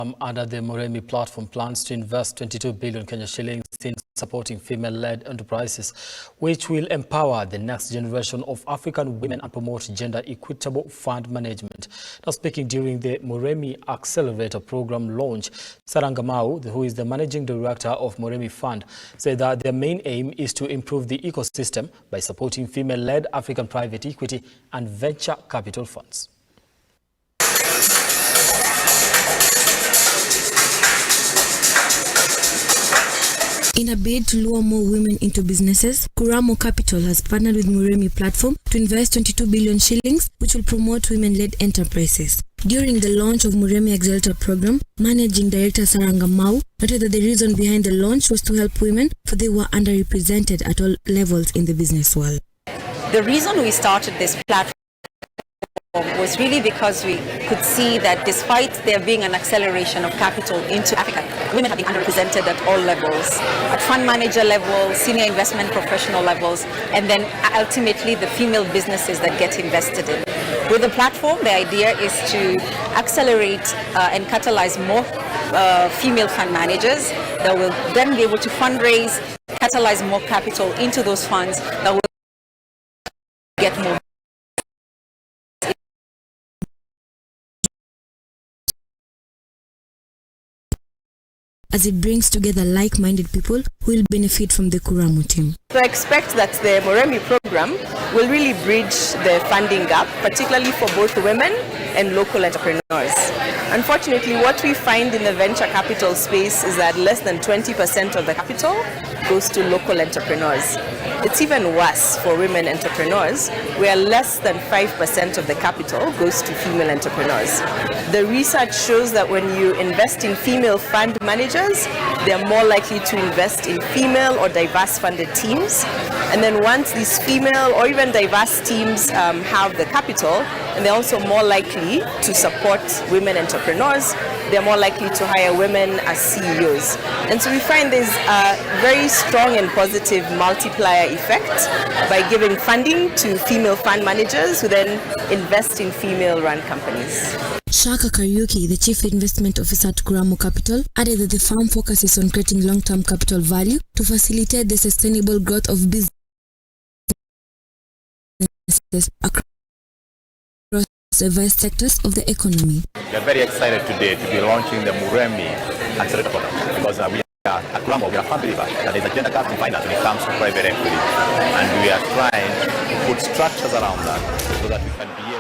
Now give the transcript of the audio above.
Under the Moremi platform plans to invest 22 billion Kenya shillings in supporting female-led enterprises, which will empower the next generation of African women and promote gender-equitable fund management. Now, speaking during the Moremi Accelerator Program launch, Sarangamau, who is the managing director of Moremi Fund, said that their main aim is to improve the ecosystem by supporting female-led African private equity and venture capital funds. In a bid to lure more women into businesses, Kuramo Capital has partnered with Moremi platform to invest 22 billion shillings, which will promote women-led enterprises. During the launch of Moremi Accelerator program, Managing Director Sarangamau noted that the reason behind the launch was to help women, for they were underrepresented at all levels in the business world. The reason we started this platform was really because we could see that despite there being an acceleration of capital into Africa, women have been underrepresented at all levels, at fund manager level, senior investment professional levels, and then ultimately the female businesses that get invested in. With the platform, the idea is to accelerate and catalyze more female fund managers that will then be able to fundraise, catalyze more capital into those funds that will get more. As it brings together like-minded people who will benefit from the Kuramo team. So I expect that the Moremi program will really bridge the funding gap, particularly for both women and local entrepreneurs. Unfortunately, what we find in the venture capital space is that less than 20% of the capital goes to local entrepreneurs. It's even worse for women entrepreneurs, where less than 5% of the capital goes to female entrepreneurs. The research shows that when you invest in female fund managers, they're more likely to invest in female or diverse funded teams. And then once these female or even diverse teams have the capital, and they're also more likely to support women entrepreneurs, they're more likely to hire women as CEOs. And so we find there's a very strong and positive multiplier effect by giving funding to female fund managers who then invest in female-run companies. Shaka Kariuki, the Chief Investment Officer at Kuramo Capital, added that the firm focuses on creating long-term capital value to facilitate the sustainable growth of businesses across diverse sectors of the economy. We are very excited today to be launching the Moremi Accelerator program because we are at Kuramo, we are firm believers that there is a gender gap in finance when it comes to private equity, and we are trying to put structures around that so that we can be able